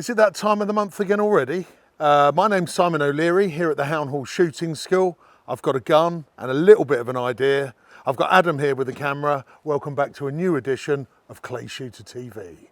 Is it that time of the month again already? My name's Simon O'Leary here at the Hownhall Shooting School. I've got a gun and a little bit of an idea. I've got Adam here with the camera. Welcome back to a new edition of Clay Shooter TV.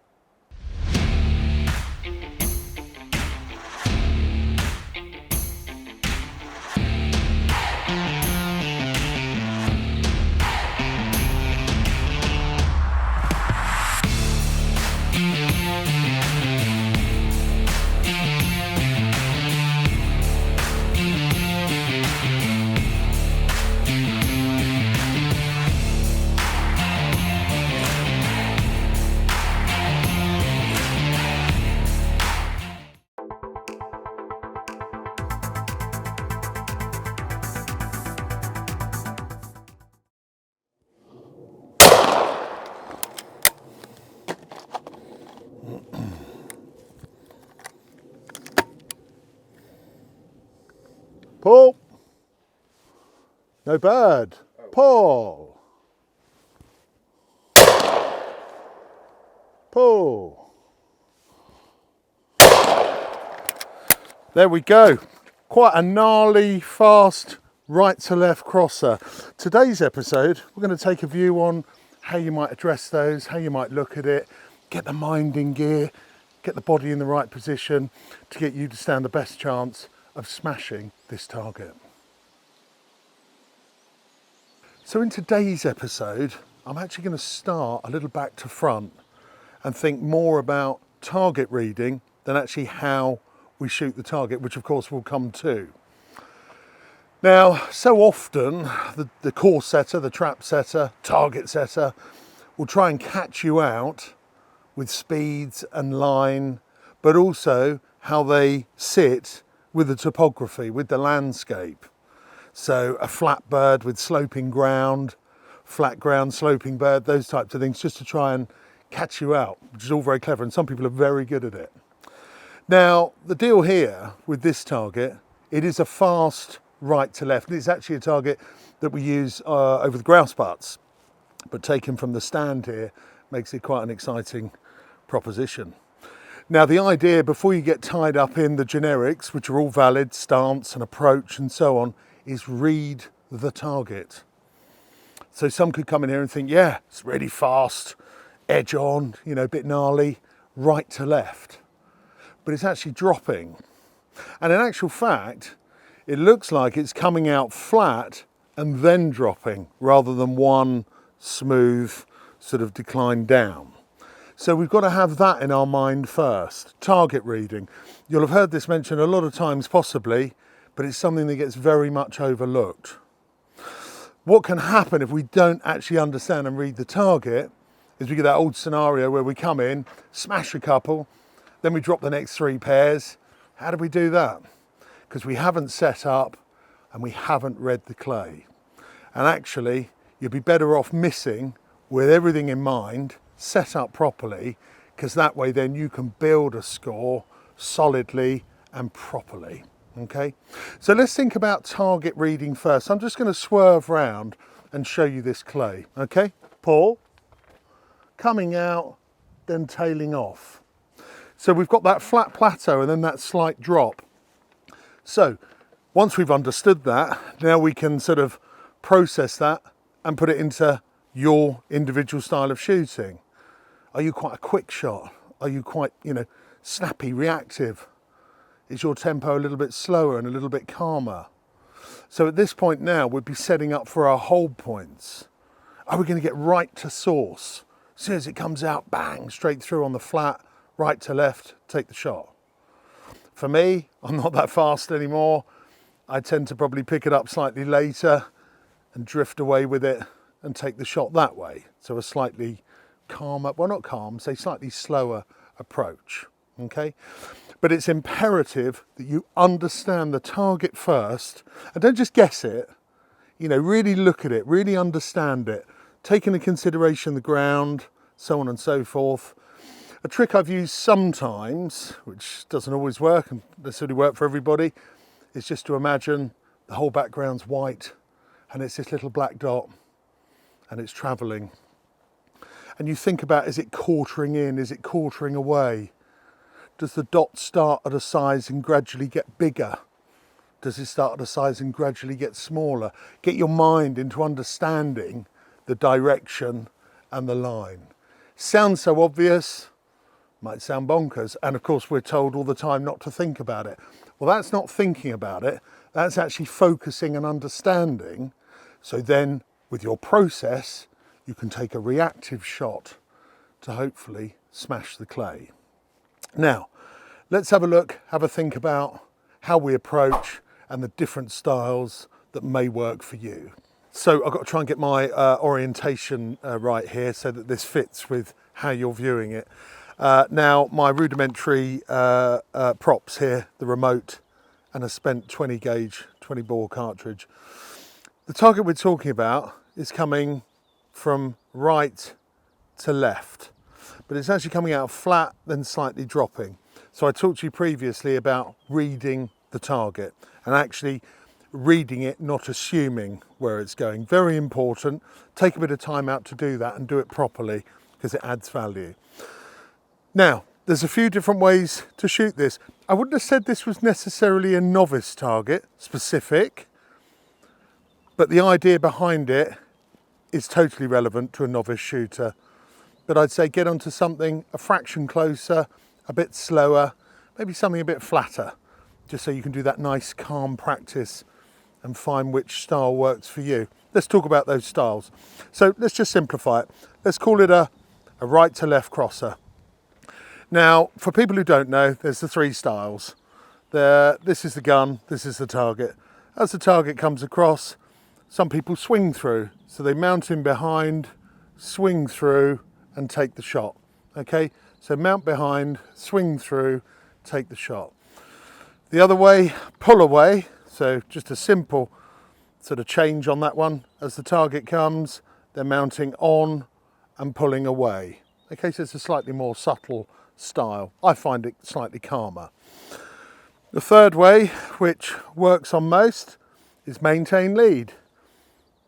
Pull. No bad. Pull. Pull. There we go. Quite a gnarly, fast, right to left crosser. Today's episode, we're going to take a view on how you might address those, how you might look at it, get the mind in gear, get the body in the right position to get you to stand the best chance of smashing this target. So in today's episode, I'm actually going to start a little back to front and think more about target reading than actually how we shoot the target, which of course we'll come to. Now, so often the course setter, the trap setter, target setter will try and catch you out with speeds and line, but also how they sit with the topography, with the landscape. So a flat bird with sloping ground, flat ground, sloping bird, those types of things, just to try and catch you out, which is all very clever, and some people are very good at it. Now, the deal here with this target, it is a fast right to left. It's actually a target that we use over the grouse butts, but taken from the stand here makes it quite an exciting proposition. Now, the idea, before you get tied up in the generics, which are all valid, stance and approach and so on, is read the target. So some could come in here and think, yeah, it's really fast, edge on, you know, a bit gnarly, right to left. But it's actually dropping. And in actual fact, it looks like it's coming out flat and then dropping, rather than one smooth sort of decline down. So we've got to have that in our mind first. Target reading. You'll have heard this mentioned a lot of times possibly, but it's something that gets very much overlooked. What can happen if we don't actually understand and read the target is we get that old scenario where we come in, smash a couple, then we drop the next 3 pairs. How do we do that? Because we haven't set up and we haven't read the clay. And actually, you'd be better off missing with everything in mind, set up properly, because that way then you can build a score solidly and properly. Okay, so let's think about target reading first. I'm just going to swerve round and show you this clay. Okay, pull, coming out, then tailing off. So we've got that flat plateau and then that slight drop. So once we've understood that, now we can sort of process that and put it into your individual style of shooting. Are you quite a quick shot? Are you quite, snappy, reactive? Is your tempo a little bit slower and a little bit calmer? So at this point now, we'd be setting up for our hold points. Are we going to get right to source? As soon as it comes out, bang, straight through on the flat, right to left, take the shot. For me, I'm not that fast anymore. I tend to probably pick it up slightly later and drift away with it and take the shot that way. So a slightly calmer, well, not calm, say slightly slower approach, okay? But it's imperative that you understand the target first and don't just guess it, really look at it, really understand it, take into consideration the ground, so on and so forth. A trick I've used sometimes, which doesn't always work and necessarily work for everybody, is just to imagine the whole background's white and it's this little black dot and it's travelling. And you think about, is it quartering in? Is it quartering away? Does the dot start at a size and gradually get bigger? Does it start at a size and gradually get smaller? Get your mind into understanding the direction and the line. Sounds so obvious, might sound bonkers, and of course we're told all the time not to think about it. Well, that's not thinking about it, that's actually focusing and understanding. So then with your process, you can take a reactive shot to hopefully smash the clay. Now, let's have a think about how we approach and the different styles that may work for you. So I've got to try and get my orientation right here so that this fits with how you're viewing it. Now, my rudimentary props here, the remote and a spent 20 gauge, 20 bore cartridge. The target we're talking about is coming from right to left, but it's actually coming out flat, then slightly dropping. So I talked to you previously about reading the target and actually reading it, not assuming where it's going. Very important. Take a bit of time out to do that and do it properly because it adds value. Now, there's a few different ways to shoot this. I wouldn't have said this was necessarily a novice target specific, but the idea behind it is totally relevant to a novice shooter. But I'd say get onto something a fraction closer, a bit slower, maybe something a bit flatter, just so you can do that nice calm practice and find which style works for you. Let's talk about those styles. So let's just simplify it. Let's call it a right to left crosser. Now, for people who don't know, there's the three styles. This is the gun, this is the target. As the target comes across, some people swing through. So they mount in behind, swing through and take the shot. Okay, so mount behind, swing through, take the shot. The other way, pull away. So just a simple sort of change on that one. As the target comes, they're mounting on and pulling away. Okay, so it's a slightly more subtle style. I find it slightly calmer. The third way, which works on most, is maintain lead.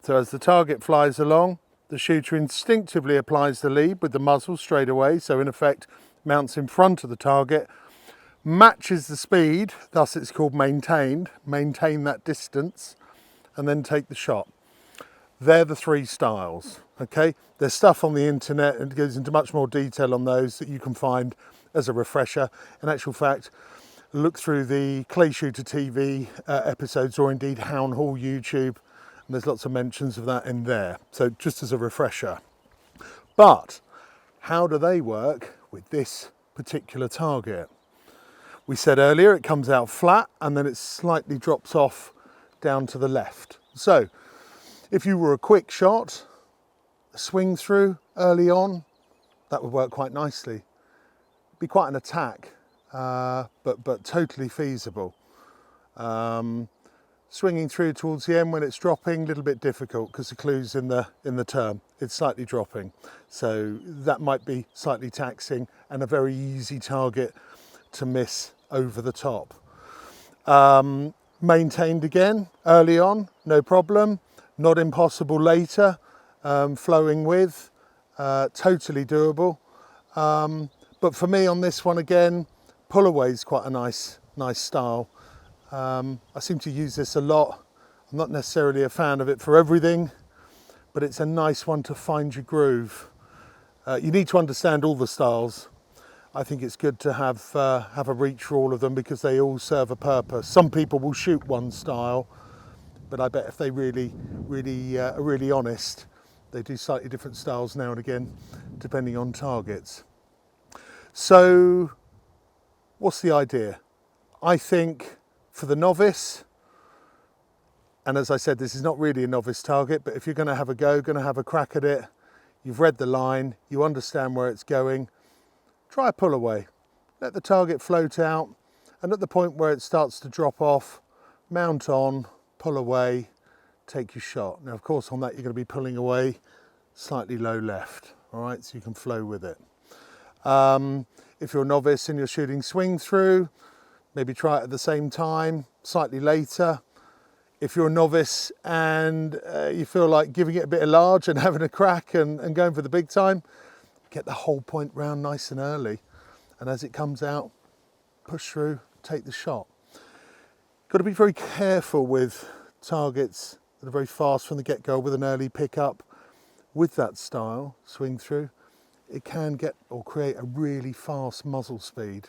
So as the target flies along, the shooter instinctively applies the lead with the muzzle straight away. So in effect, mounts in front of the target, matches the speed, thus it's called maintained, maintain that distance, and then take the shot. They're the three styles, okay? There's stuff on the internet and it goes into much more detail on those that you can find as a refresher. In actual fact, look through the Clay Shooter TV episodes or indeed Hownhall YouTube, and there's lots of mentions of that in there. So just as a refresher. But how do they work with this particular target? We said earlier it comes out flat and then it slightly drops off down to the left. So if you were a quick shot, a swing through early on, that would work quite nicely. Be quite an attack, but totally feasible. Swinging through towards the end when it's dropping, a little bit difficult because the clue's in the term. It's slightly dropping, so that might be slightly taxing and a very easy target to miss over the top. Maintained again early on, no problem. Not impossible later, flowing with, totally doable. But for me on this one again, pull away is quite a nice style. I seem to use this a lot. I'm not necessarily a fan of it for everything, but it's a nice one to find your groove. You need to understand all the styles. I think it's good to have a reach for all of them because they all serve a purpose. Some people will shoot one style, but I bet if they really are really honest, they do slightly different styles now and again, depending on targets. So what's the idea? I think for the novice, and as I said, this is not really a novice target, but if you're going to have a go, going to have a crack at it, you've read the line, you understand where it's going, try a pull away. Let the target float out, and at the point where it starts to drop off, mount on, pull away, take your shot. Now, of course, on that, you're going to be pulling away slightly low left, all right, so you can flow with it. If you're a novice and you're shooting swing through, maybe try it at the same time, slightly later. If you're a novice and you feel like giving it a bit of large and having a crack and going for the big time, get the whole point round nice and early. And as it comes out, push through, take the shot. Got to be very careful with targets that are very fast from the get-go with an early pickup. With that style, swing through, it can get or create a really fast muzzle speed.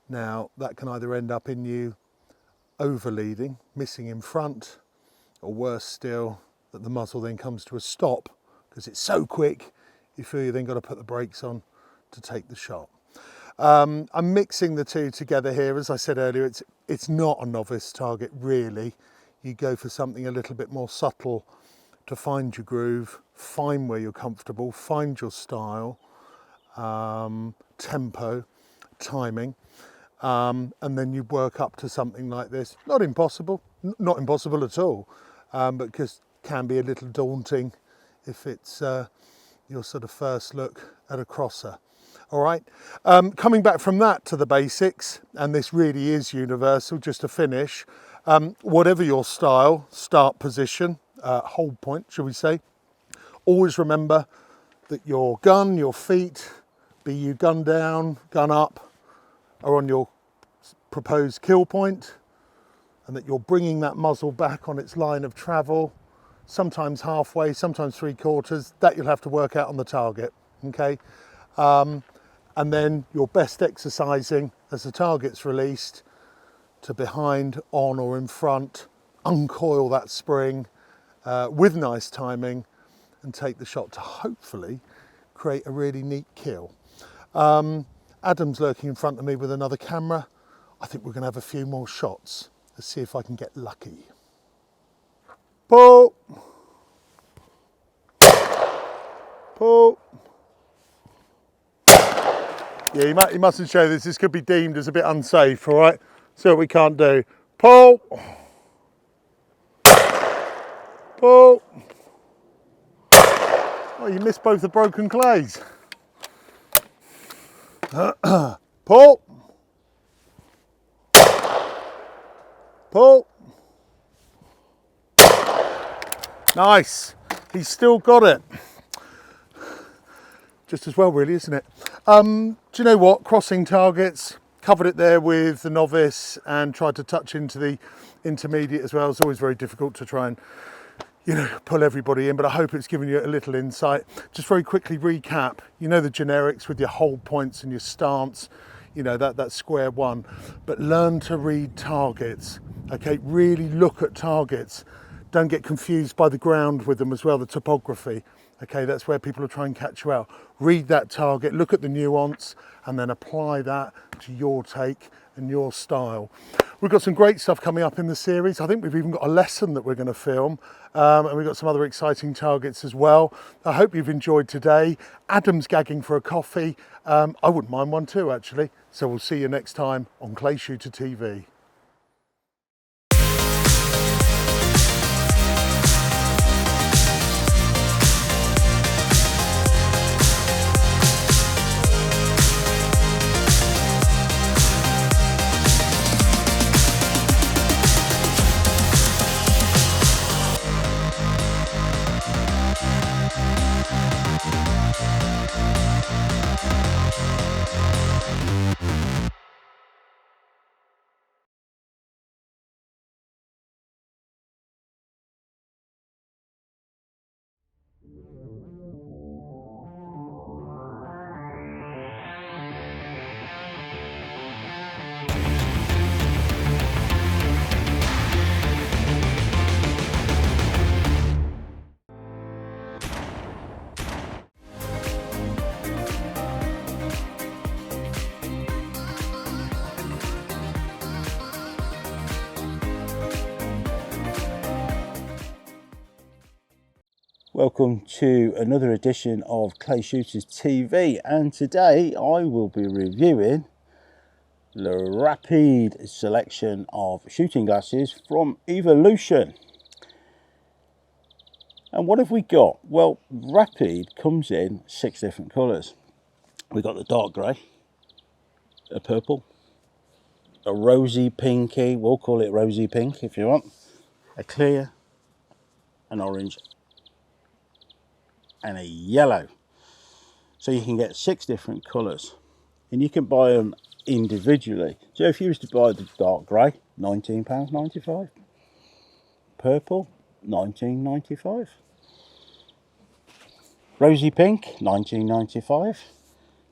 Now that can either end up in you overleading, missing in front, or worse still, that the muzzle then comes to a stop because it's so quick you feel you then got to put the brakes on to take the shot. I'm mixing the two together here. As I said earlier, it's not a novice target really. You go for something a little bit more subtle to find your groove, find where you're comfortable, find your style, tempo, timing, and then you work up to something like this. Not impossible, not impossible at all, but just can be a little daunting if it's your sort of first look at a crosser. All right, coming back from that to the basics, and this really is universal, just to finish, whatever your style, start position, hold point, shall we say, always remember that your gun, your feet, be you gun down, gun up, are on your proposed kill point, and that you're bringing that muzzle back on its line of travel, sometimes halfway, sometimes 3/4, that you'll have to work out on the target, okay? And then you're best exercising as the target's released to behind, on or in front, uncoil that spring with nice timing and take the shot to hopefully create a really neat kill. Adam's lurking in front of me with another camera. I think we're going to have a few more shots. Let's see if I can get lucky. Pull! Pull! Yeah, you mustn't show this. This could be deemed as a bit unsafe, all right? So what we can't do. Pull! Pull! Oh, you missed both the broken clays. Pull! Pull! Nice. He's still got it. Just as well, really, isn't it? Do you know what? Crossing targets, covered it there with the novice and tried to touch into the intermediate as well. It's always very difficult to try and, you know, pull everybody in, but I hope it's given you a little insight. Just very quickly recap, you know the generics with your hold points and your stance, you know, that's square one, but learn to read targets, okay? Really look at targets. Don't get confused by the ground with them as well, the topography. Okay, that's where people will try and catch you out. Read that target, look at the nuance, and then apply that to your take and your style. We've got some great stuff coming up in the series. I think we've even got a lesson that we're going to film, and we've got some other exciting targets as well. I hope you've enjoyed today. Adam's gagging for a coffee. I wouldn't mind one too, actually. So we'll see you next time on Clay Shooter TV. Welcome to another edition of Clay Shooters TV, and today I will be reviewing the Rapide selection of shooting glasses from Evolution. And what have we got? Well, Rapide comes in 6 different colours. We've got the dark grey, a purple, a rosy pinky, we'll call it rosy pink if you want, a clear, an orange, and a yellow. So you can get 6 different colours, and you can buy them individually. So if you was to buy the dark grey, £19.95. Purple, £19.95. Rosy pink, £19.95.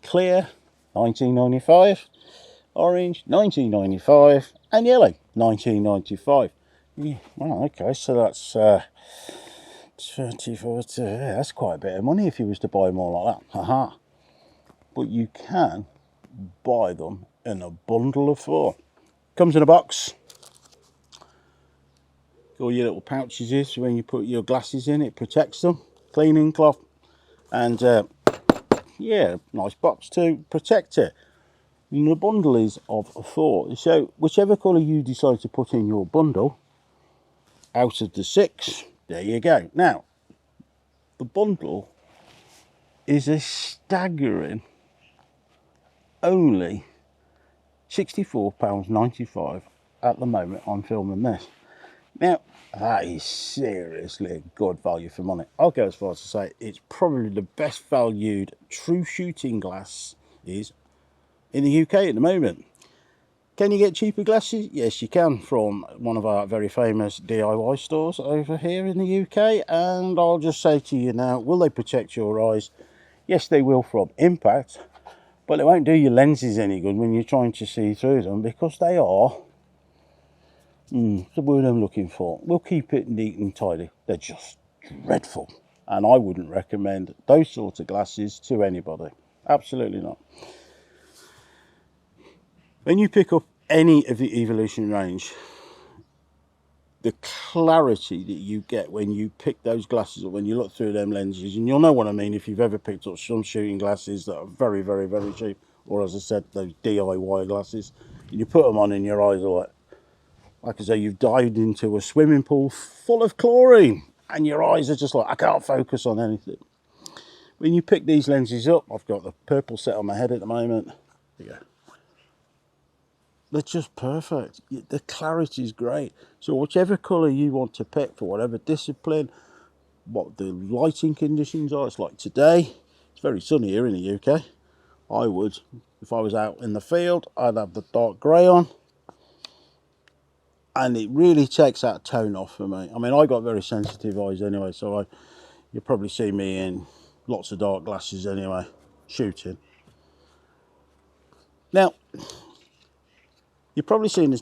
Clear, £19.95. Orange, £19.95. And yellow, £19.95. Yeah, well, okay, so that's 24, yeah, that's quite a bit of money if you was to buy more like that. Haha. But you can buy them in a bundle of 4. Comes in a box. All your little pouches is when you put your glasses in, it protects them. Cleaning cloth. And yeah, nice box to protect it. And the bundle is of 4. So whichever colour you decide to put in your bundle, out of the 6, there you go. Now, the bundle is a staggering only £64.95 at the moment I'm filming this. Now, that is seriously good value for money. I'll go as far as to say it's probably the best valued true shooting glass is in the UK at the moment. Can you get cheaper glasses? Yes, you can, from one of our very famous DIY stores over here in the UK. And I'll just say to you now, will they protect your eyes? Yes, they will from impact, but it won't do your lenses any good when you're trying to see through them, because they are, the word I'm looking for, we'll keep it neat and tidy. They're just dreadful. And I wouldn't recommend those sorts of glasses to anybody. Absolutely not. When you pick up any of the Evolution range, the clarity that you get when you pick those glasses up, when you look through them lenses, and you'll know what I mean if you've ever picked up some shooting glasses that are very, very, very cheap, or as I said, those DIY glasses, and you put them on and your eyes are like as though you've dived into a swimming pool full of chlorine, and your eyes are just like, I can't focus on anything. When you pick these lenses up, I've got the purple set on my head at the moment. There you go. They're just perfect. The clarity is great. So whichever colour you want to pick for whatever discipline, what the lighting conditions are, it's like today, it's very sunny here in the UK. I would, if I was out in the field, I'd have the dark grey on. And it really takes that tone off for me. I mean, I got very sensitive eyes anyway, so you'll probably see me in lots of dark glasses anyway, shooting. Now, you've probably seen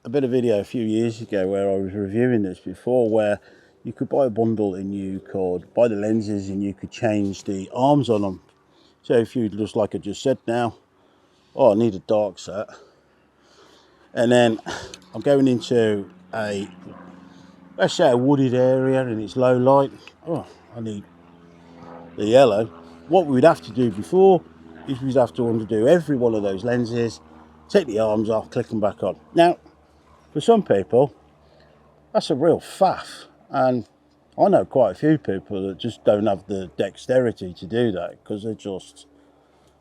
a bit of video a few years ago where I was reviewing this before, where you could buy a bundle and you could buy the lenses and you could change the arms on them. So if you, just like I just said now, oh, I need a dark set. And then I'm going into let's say a wooded area and it's low light. Oh, I need the yellow. What we'd have to do before is we'd have to undo every one of those lenses, take the arms off, click them back on. Now, for some people, that's a real faff. And I know quite a few people that just don't have the dexterity to do that, because they're just,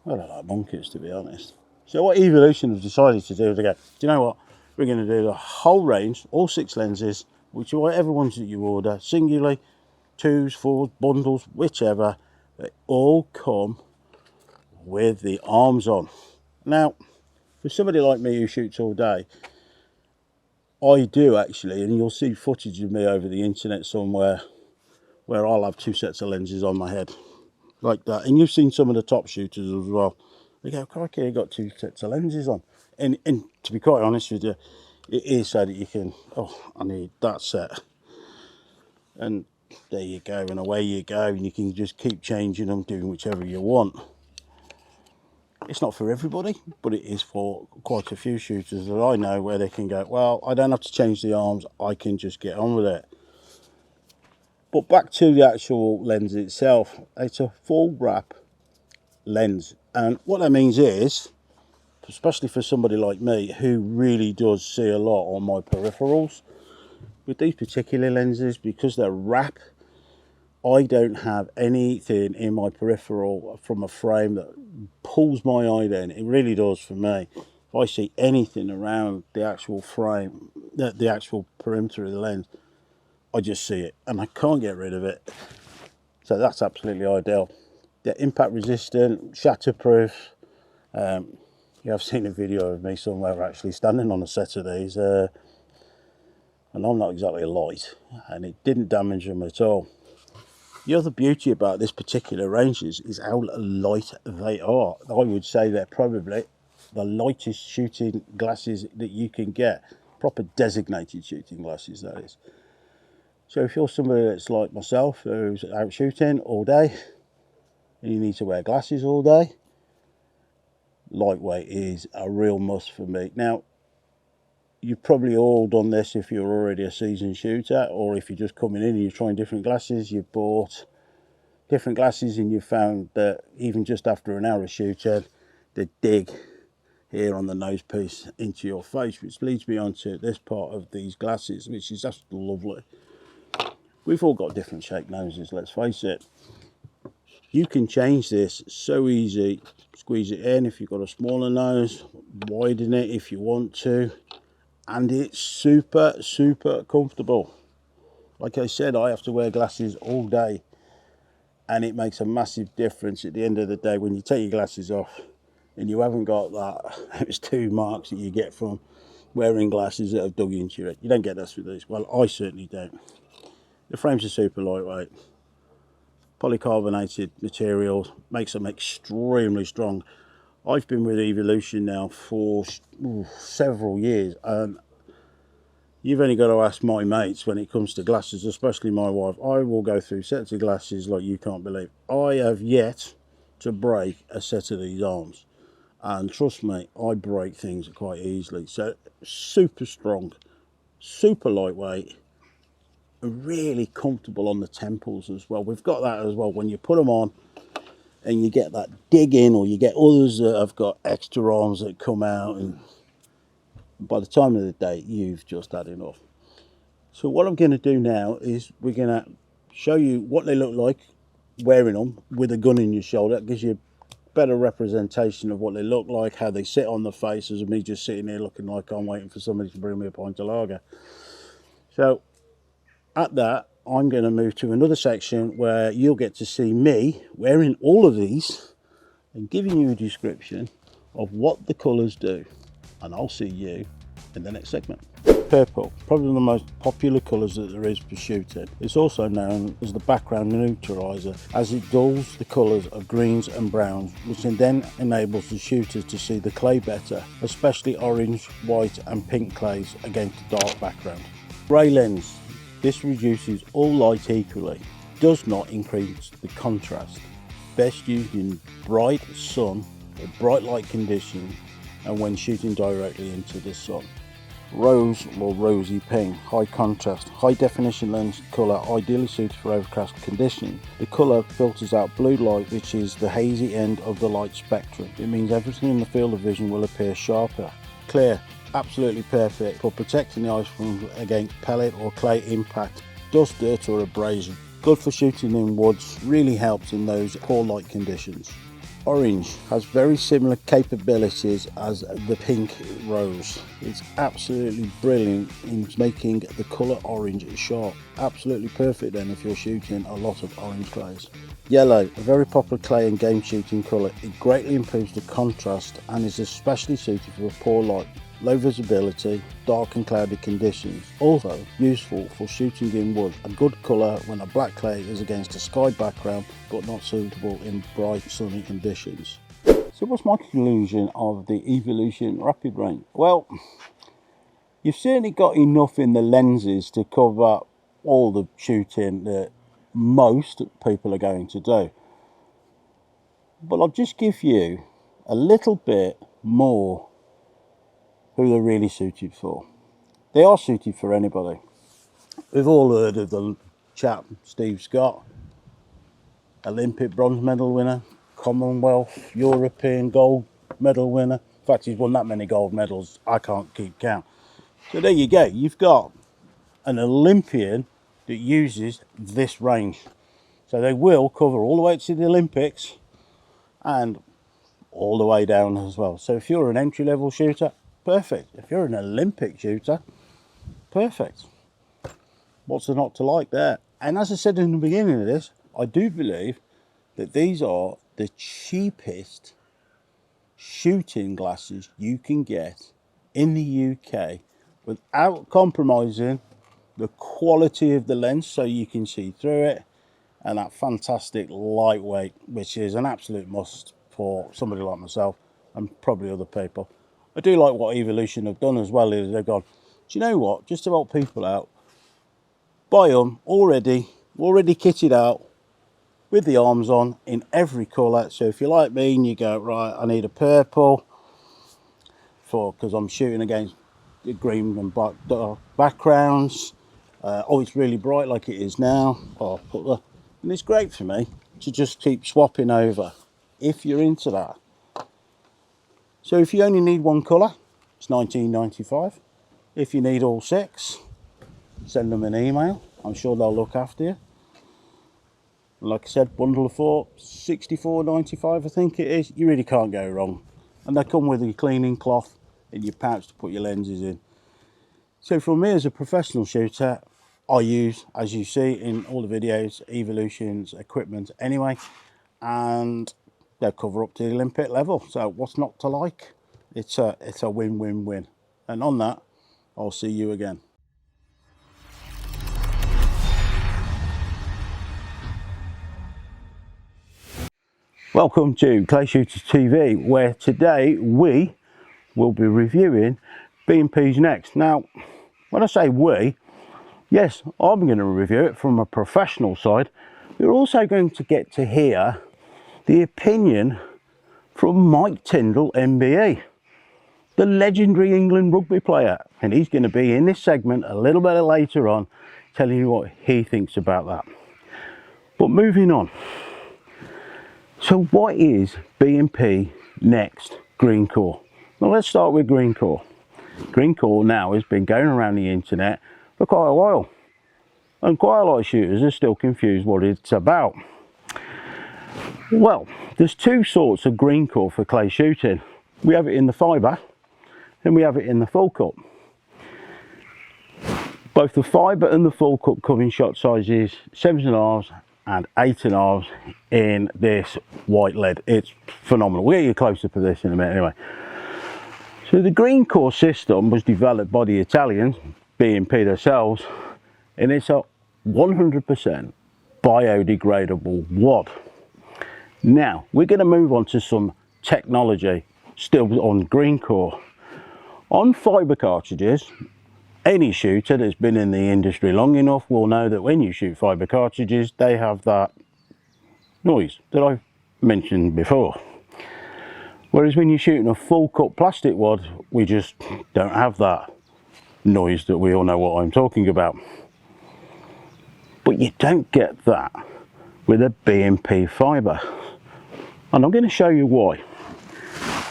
well, they're like monkeys, to be honest. So what Evolution have decided to do is, they go, do you know what? We're going to do the whole range, all 6 lenses, whatever ones that you order, singularly, 2s, 4s, bundles, whichever, they all come with the arms on. Now, for somebody like me who shoots all day, I do actually, and you'll see footage of me over the internet somewhere, where I'll have 2 sets of lenses on my head, like that. And you've seen some of the top shooters as well. They go, crikey, I got 2 sets of lenses on. And to be quite honest with you, it is so that you can, oh, I need that set. And there you go, and away you go, and you can just keep changing them, doing whichever you want. It's not for everybody, but it is for quite a few shooters that I know, where they can go, well, I don't have to change the arms, I can just get on with it. But back to the actual lens itself, it's a full wrap lens. And what that means is, especially for somebody like me who really does see a lot on my peripherals, with these particular lenses, because they're wrap, I don't have anything in my peripheral from a frame that pulls my eye down. It really does for me. If I see anything around the actual frame, the actual perimeter of the lens, I just see it and I can't get rid of it. So that's absolutely ideal. They're impact resistant, shatterproof. You have seen a video of me somewhere actually standing on a set of these, and I'm not exactly light, and it didn't damage them at all. The other beauty about this particular range is how light they are. I would say they're probably the lightest shooting glasses that you can get. Proper designated shooting glasses, that is. So if you're somebody that's like myself, who's out shooting all day, and you need to wear glasses all day, lightweight is a real must for me. Now, you've probably all done this if you're already a seasoned shooter, or if you're just coming in and you're trying different glasses. You've bought different glasses and you've found that even just after an hour of shooting, they dig here on the nose piece into your face, which leads me on to this part of these glasses, which is just lovely. We've all got different shaped noses, let's face it. You can change this so easy. Squeeze it in if you've got a smaller nose, widen it if you want to, and it's super comfortable. Like I said, I have to wear glasses all day, and it makes a massive difference at the end of the day when you take your glasses off and you haven't got that it's 2 marks that you get from wearing glasses that have dug into it. You don't get this with these. Well, I certainly don't. The frames are super lightweight. Polycarbonated materials makes them extremely strong. I've been with Evolution now for several years, and you've only got to ask my mates when it comes to glasses, especially my wife. I will go through sets of glasses like you can't believe. I have yet to break a set of these arms, and trust me, I break things quite easily. So super strong, super lightweight, really comfortable on the temples as well. We've got that as well when you put them on and you get that dig in, or you get others that have got extra arms that come out, and by the time of the day you've just had enough. So what I'm going to do now is we're going to show you what they look like wearing them with a gun in your shoulder. It gives you a better representation of what they look like, how they sit on the face, as me just sitting here looking like I'm waiting for somebody to bring me a pint of lager. So at that, I'm going to move to another section where you'll get to see me wearing all of these and giving you a description of what the colours do. And I'll see you in the next segment. Purple, probably the most popular colours that there is for shooting. It's also known as the background neutraliser, as it dulls the colours of greens and browns, which then enables the shooters to see the clay better, especially orange, white and pink clays against a dark background. Grey lens. This reduces all light equally, does not increase the contrast. Best used in bright sun or bright light conditions and when shooting directly into the sun. Rose or rosy pink, high contrast, high definition lens colour ideally suited for overcast conditions. The colour filters out blue light, which is the hazy end of the light spectrum. It means everything in the field of vision will appear sharper. Clear. Absolutely perfect for protecting the eyes from against pellet or clay impact, dust, dirt or abrasion. Good for shooting in woods, really helps in those poor light conditions. Orange has very similar capabilities as the pink rose. It's absolutely brilliant in making the colour orange sharp. Absolutely perfect then if you're shooting a lot of orange clays. Yellow, a very popular clay and game shooting colour. It greatly improves the contrast and is especially suited for poor light, low visibility, dark and cloudy conditions. Also useful for shooting in wood. A good colour when a black clay is against a sky background, but not suitable in bright sunny conditions. So what's my conclusion of the Evolution Rapide range? Well, you've certainly got enough in the lenses to cover all the shooting that most people are going to do. But I'll just give you a little bit more who they're really suited for. They are suited for anybody. We've all heard of the chap Steve Scott, Olympic bronze medal winner, Commonwealth, European gold medal winner. In fact, he's won that many gold medals, I can't keep count. So there you go, you've got an Olympian that uses this range. So they will cover all the way to the Olympics and all the way down as well. So if you're an entry-level shooter, perfect. If you're an Olympic shooter, perfect. What's there not to like there? And as I said in the beginning of this, I do believe that these are the cheapest shooting glasses you can get in the UK without compromising the quality of the lens, so you can see through it, and that fantastic lightweight, which is an absolute must for somebody like myself and probably other people. I do like what Evolution have done as well, is they've gone, do you know what, just to help people out, buy them already kitted out with the arms on in every colour. So if you're like me and you go, right, I need a purple because I'm shooting against the green and black backgrounds, oh, it's really bright like it is now, I'll put the, and it's great for me to just keep swapping over if you're into that. So if you only need one colour, it's $19.95. If you need all 6, send them an email, I'm sure they'll look after you. Like I said, bundle of 4, $64.95 I think it is. You really can't go wrong. And they come with a cleaning cloth in your pouch to put your lenses in. So for me as a professional shooter, I use, as you see in all the videos, Evolution's equipment anyway, and they'll cover up to the Olympic level. So what's not to like? It's a win-win-win. And on that, I'll see you again. Welcome to Clay Shooters TV, where today we will be reviewing B&P's Next. Now, when I say we, yes, I'm going to review it from a professional side. We're also going to get to hear the opinion from Mike Tindall, MBE, the legendary England rugby player. And he's going to be in this segment a little bit later on, telling you what he thinks about that. But moving on. So what is B&P Next Green Core? Well, let's start with Green Core. Green Core now has been going around the internet for quite a while, and quite a lot of shooters are still confused what it's about. Well, there's 2 sorts of Green Core for clay shooting. We have it in the fibre and we have it in the full cut. Both the fibre and the full cut come in shot sizes 7.5 and 8.5 in this white lead. It's phenomenal. We'll get you closer to this in a minute anyway. So the Green Core system was developed by the Italians, B&P themselves, and it's a 100% biodegradable wad. Now we're going to move on to some technology still on Green Core. On fibre cartridges, any shooter that's been in the industry long enough will know that when you shoot fibre cartridges, they have that noise that I mentioned before. Whereas when you're shooting a full cut plastic wad, we just don't have that noise that we all know what I'm talking about. But you don't get that with a B&P fibre. And I'm going to show you why.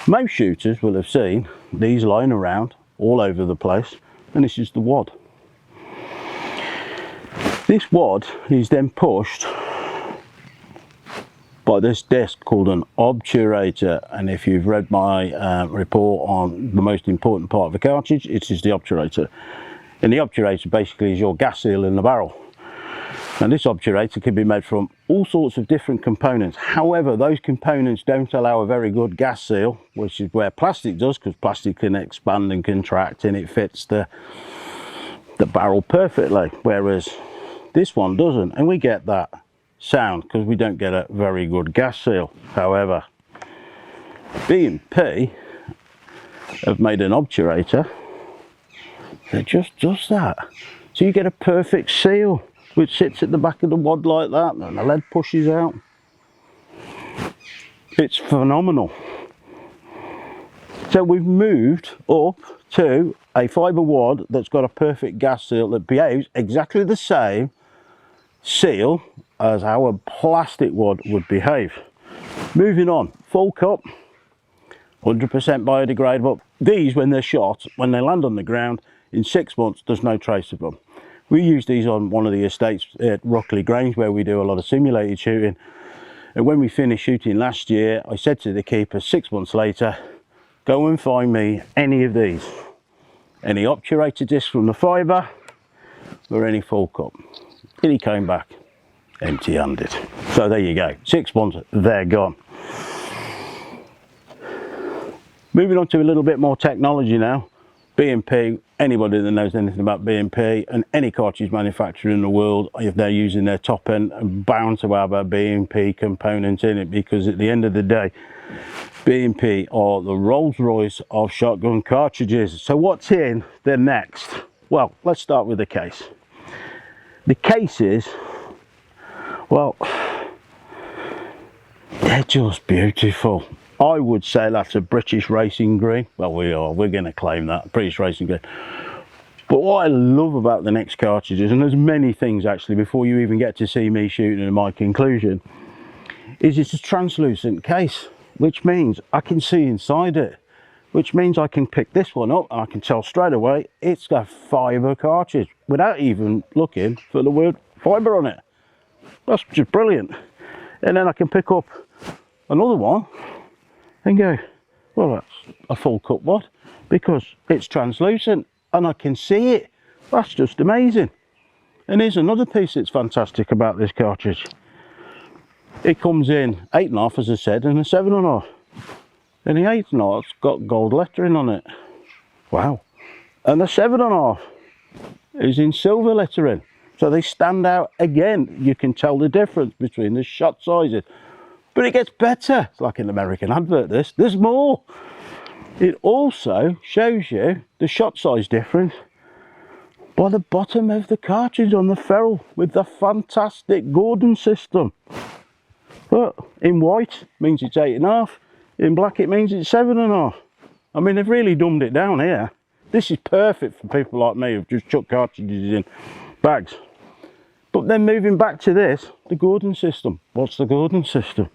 Most shooters will have seen these lying around all over the place, and this is the wad. This wad is then pushed by this disc called an obturator, and if you've read my report on the most important part of the cartridge, it is the obturator. And the obturator basically is your gas seal in the barrel. Now this obturator can be made from all sorts of different components. However, those components don't allow a very good gas seal, which is where plastic does, because plastic can expand and contract and it fits the barrel perfectly, whereas this one doesn't, and we get that sound because we don't get a very good gas seal. However, B&P have made an obturator that just does that, so you get a perfect seal which sits at the back of the wad like that, and the lead pushes out. It's phenomenal. So we've moved up to a fibre wad that's got a perfect gas seal that behaves exactly the same seal as our plastic wad would behave. Moving on, full cut, 100% biodegradable. These, when they're shot, when they land on the ground, in 6 months there's no trace of them. We use these on one of the estates at Rockley Grange where we do a lot of simulated shooting, and when we finished shooting last year, I said to the keeper 6 months later, go and find me any of these, any obturator discs from the fibre or any full cut. And he came back empty-handed. So there you go, 6 months, they're gone. Moving on to a little bit more technology now. B&P, anybody that knows anything about B&P and any cartridge manufacturer in the world, if they're using their top end, are bound to have a B&P component in it, because at the end of the day, B&P are the Rolls-Royce of shotgun cartridges. So what's in the next? Well, let's start with the case. The cases, well, they're just beautiful. I would say that's a British racing green. Well, we're going to claim that, British racing green. But what I love about the next cartridges, and there's many things actually before you even get to see me shooting and my conclusion, is it's a translucent case, which means I can see inside it, which means I can pick this one up and I can tell straight away it's a fibre cartridge without even looking for the word fibre on it. That's just brilliant. And then I can pick up another one and go, well, that's a full cut wad, because it's translucent and I can see it. That's just amazing. And here's another piece that's fantastic about this cartridge. It comes in 8.5, as I said, and a 7.5. And the 8.5's got gold lettering on it. Wow. And the 7.5 is in silver lettering. So they stand out again. You can tell the difference between the shot sizes. But it gets better. It's like an American advert, this. There's more. It also shows you the shot size difference by the bottom of the cartridge on the ferrule with the fantastic Gordon system. But in white means it's 8.5. In black it means it's 7.5. I mean, they've really dumbed it down here. This is perfect for people like me who've just chucked cartridges in bags. But then moving back to this, the Gordon system. What's the Gordon system?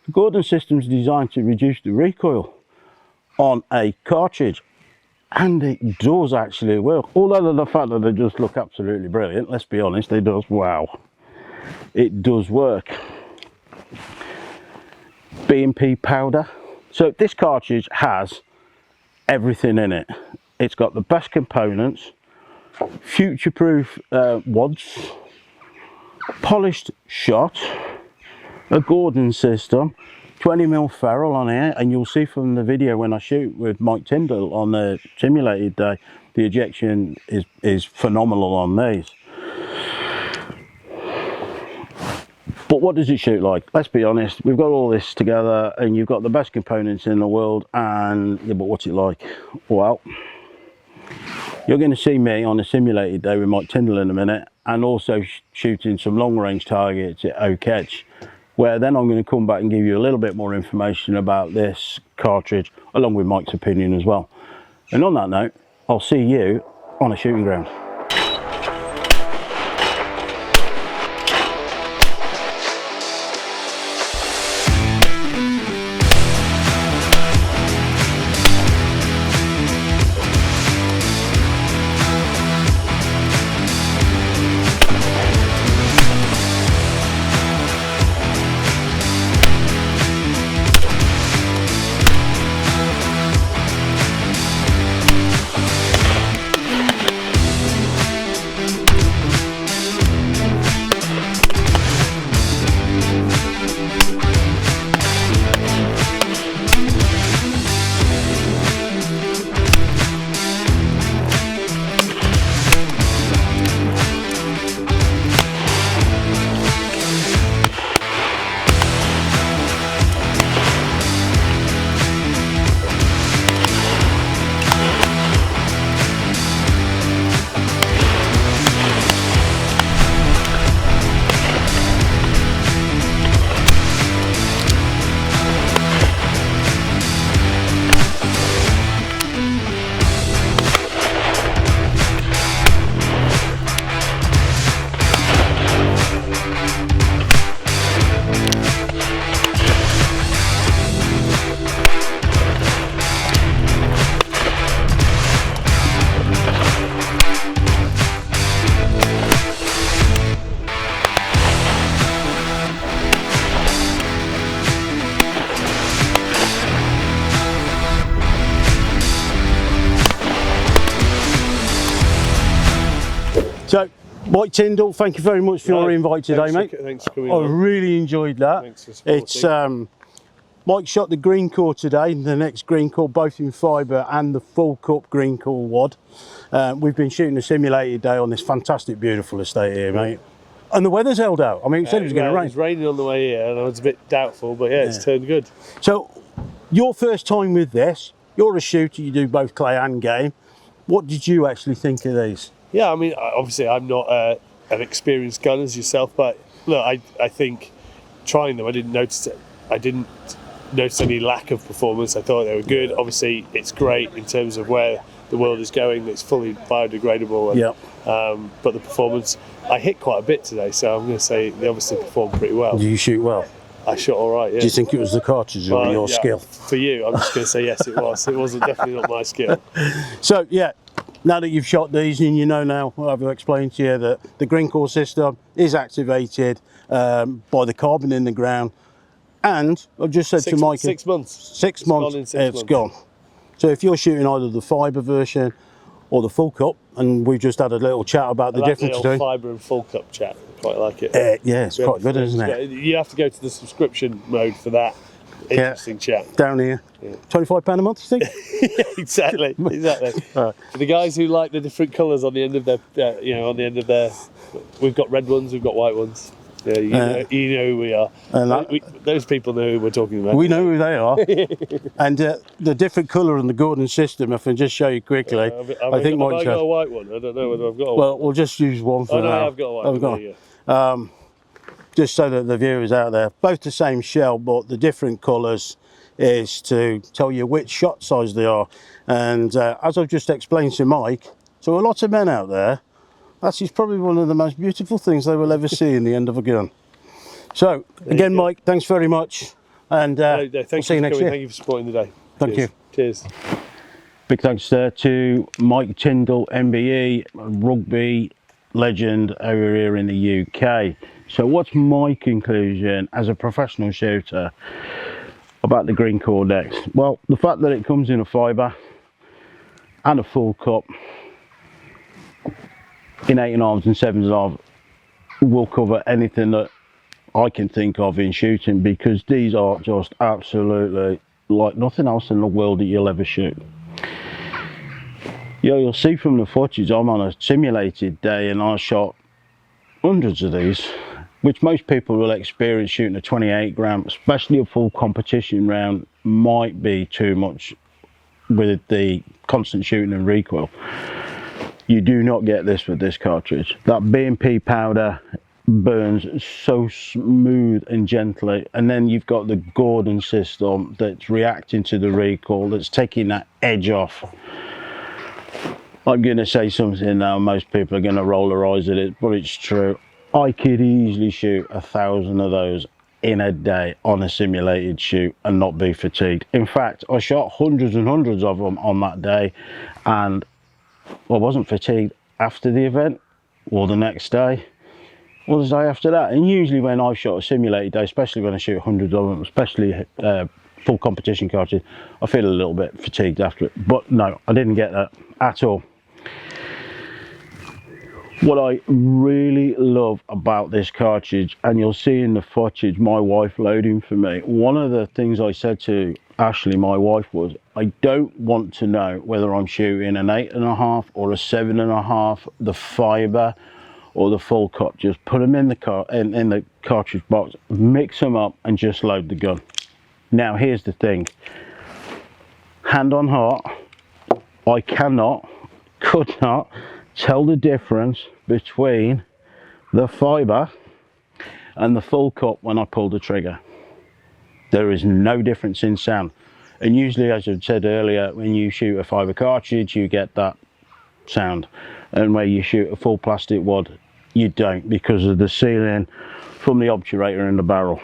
The Gordon system is designed to reduce the recoil on a cartridge, and it does actually work. Although the fact that they just look absolutely brilliant, let's be honest, it does. Wow, it does work. B&P powder. So this cartridge has everything in it. It's got the best components, future-proof wads, polished shot, a Gordon system, 20mm ferrule on here, and you'll see from the video when I shoot with Mike Tindall on the simulated day, the ejection is phenomenal on these. But what does it shoot like? Let's be honest, we've got all this together and you've got the best components in the world, and yeah, but what's it like? Well, you're going to see me on a simulated day with Mike Tindall in a minute, and also shooting some long range targets at Oak Edge, where then I'm going to come back and give you a little bit more information about this cartridge, along with Mike's opinion as well. And on that note, I'll see you on a shooting ground. So, Mike Tindall, thank you very much for your invite today, mate. Thanks for coming I really enjoyed that. Thanks for supporting. It's Mike shot the green core today, the next green core, both in fibre and the full cup green core wad. We've been shooting a simulated day on this fantastic, beautiful estate here, mate. And the weather's held out. I mean, it said it was going to rain. It was raining on the way here, and I was a bit doubtful, but yeah, it's turned good. So, your first time with this, you're a shooter, you do both clay and game. What did you actually think of these? Yeah, I mean, obviously I'm not an experienced gunner as yourself, but look, I think trying them, I didn't notice any lack of performance. I thought they were good. Obviously, it's great in terms of where the world is going. It's fully biodegradable. And, but the performance, I hit quite a bit today, so I'm going to say they obviously performed pretty well. Do you shoot well? I shot all right, yeah. Do you think it was the cartridge or your skill? For you, I'm just going to say yes, it was. It wasn't definitely not my skill. So, yeah, now that you've shot these and you know now, I've explained to you that the green core system is activated by the carbon in the ground. And I've just said to Mike, 6 months. 6 months, it's gone. So if you're shooting either the fibre version or the full cup, and we've just had a little chat about the difference between fibre and full cup chat. Quite like it. Yeah, it's quite good, isn't it? You have to go to the subscription mode for that interesting chat. Down here, £25 a month, you think? Yeah, exactly. Right. For the guys who like the different colours on the end of their, we've got red ones, we've got white ones. Yeah, you know who we are. And those people know who we're talking about. We know who they are. And the different colour and the Gordon system, if I can just show you quickly. I think Mike's got a white one. I don't know whether I've got one. Well, we'll just use one for now. I've got a white one. Just so that the viewers out there, both the same shell, but the different colours is to tell you which shot size they are. And as I've just explained to Mike, to a lot of men out there, that is probably one of the most beautiful things they will ever see in the end of a gun. So, again, Mike, thanks very much. And we'll see you next year. Thank you for supporting the day. Thank you. Cheers. Big thanks to Mike Tindall, MBE, rugby legend over here in the UK. So what's my conclusion as a professional shooter about the green core next? Well, the fact that it comes in a fibre and a full cup in 8.5s and 7s will cover anything that I can think of in shooting, because these are just absolutely like nothing else in the world that you'll ever shoot. You'll see from the footage, I'm on a simulated day and I shot hundreds of these, which most people will experience shooting a 28 gram, especially a full competition round, might be too much with the constant shooting and recoil. You do not get this with this cartridge. That BMP powder burns so smooth and gently, and then you've got the Gordon system that's reacting to the recoil, that's taking that edge off. I'm going to say something now, most people are going to roll their eyes at it, but it's true. I could easily shoot 1,000 of those in a day on a simulated shoot and not be fatigued. In fact, I shot hundreds and hundreds of them on that day, and I wasn't fatigued after the event or the next day or the day after that. And usually when I've shot a simulated day, especially when I shoot hundreds of them, especially full competition cartridge, I feel a little bit fatigued after it. But no, I didn't get that at all. What I really love about this cartridge, and you'll see in the footage my wife loading for me, one of the things I said to Ashley, my wife, was I don't want to know whether I'm shooting an 8.5 or a 7.5, the fibre or the full cut. Just put them in the cartridge box, mix them up and just load the gun. Now here's the thing, hand on heart, I could not tell the difference between the fibre and the full cut when I pulled the trigger. There is no difference in sound. And usually, as I've said earlier, when you shoot a fibre cartridge, you get that sound. And where you shoot a full plastic wad, you don't, because of the sealing from the obturator in the barrel.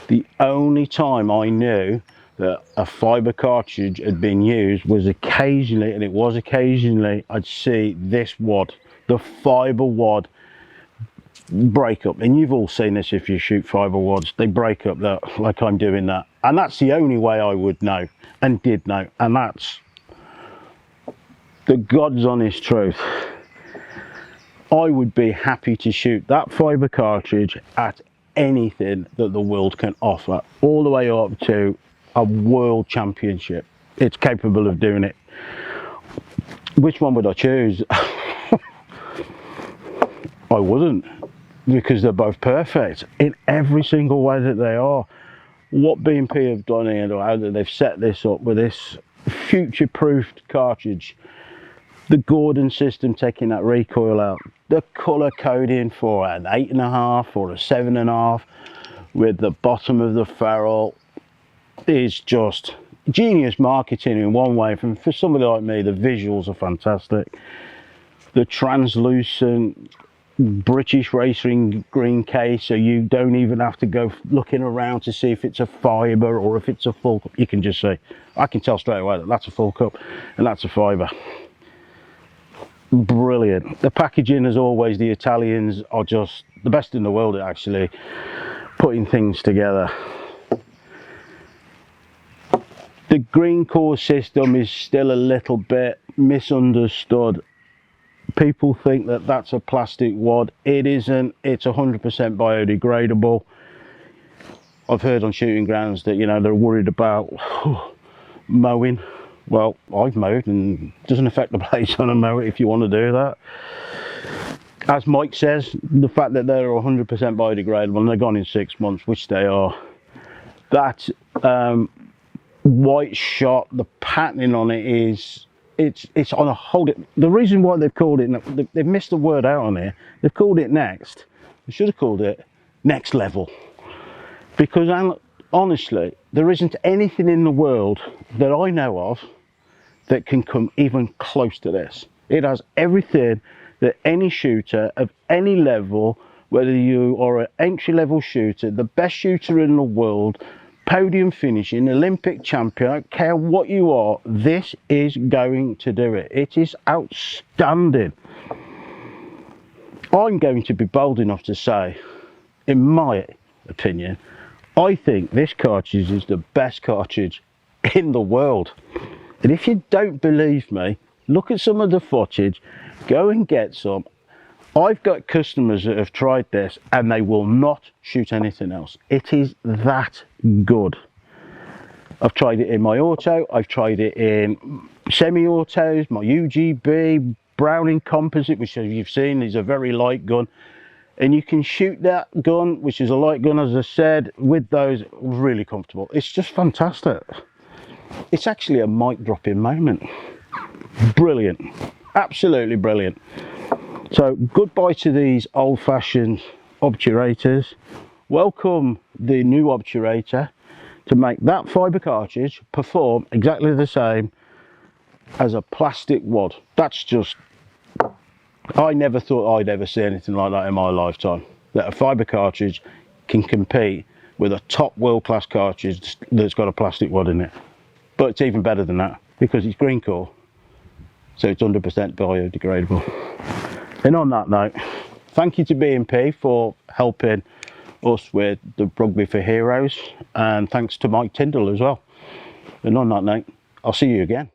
The only time I knew that a fibre cartridge had been used was occasionally, and it was occasionally, I'd see this wad, the fibre wad, break up. And you've all seen this if you shoot fibre wads, they break up that, like I'm doing that. And that's the only way I would know, and did know, and that's the God's honest truth. I would be happy to shoot that fibre cartridge at anything that the world can offer, all the way up to a world championship. It's capable of doing it. Which one would I choose? I wouldn't, because they're both perfect in every single way that they are. What B&P have done here, or how they've set this up with this future-proofed cartridge, the Gordon system taking that recoil out, the colour coding for an 8.5 or a 7.5 with the bottom of the ferrule is just genius marketing in one way. For somebody like me, the visuals are fantastic. The translucent British racing green case, so you don't even have to go looking around to see if it's a fibre or if it's a full cup. You can just see, I can tell straight away that that's a full cup and that's a fibre. Brilliant. The packaging, as always, the Italians are just the best in the world at actually putting things together. The green core system is still a little bit misunderstood. People think that that's a plastic wad. It isn't. It's 100% biodegradable. I've heard on shooting grounds that, you know, they're worried about mowing. Well, I've mowed and it doesn't affect the blades on a mower if you want to do that. As Mike says, the fact that they're 100% biodegradable and they're gone in 6 months, which they are, that white shot, the patterning on it is, it's on a whole. The reason why they've called it, they've missed the word out on here, they've called it next. They should have called it next level, because honestly, there isn't anything in the world that I know of that can come even close to this. It has everything that any shooter of any level, whether you are an entry-level shooter, the best shooter in the world, podium finishing, Olympic champion, I don't care what you are, this is going to do it. It is outstanding. I'm going to be bold enough to say, in my opinion, I think this cartridge is the best cartridge in the world. And if you don't believe me, look at some of the footage, go and get some. I've got customers that have tried this and they will not shoot anything else. It is that good. I've tried it in my auto, I've tried it in semi-autos, my UGB, Browning composite, which as you've seen is a very light gun. And you can shoot that gun, which is a light gun, as I said, with those, really comfortable. It's just fantastic. It's actually a mic dropping moment. Brilliant, absolutely brilliant. So goodbye to these old-fashioned obturators. Welcome the new obturator to make that fibre cartridge perform exactly the same as a plastic wad. That's just, I never thought I'd ever see anything like that in my lifetime, that a fibre cartridge can compete with a top world-class cartridge that's got a plastic wad in it. But it's even better than that because it's green core, so it's 100% biodegradable. And on that note, thank you to B&P for helping us with the Rugby for Heroes, and thanks to Mike Tindall as well. And on that note, I'll see you again.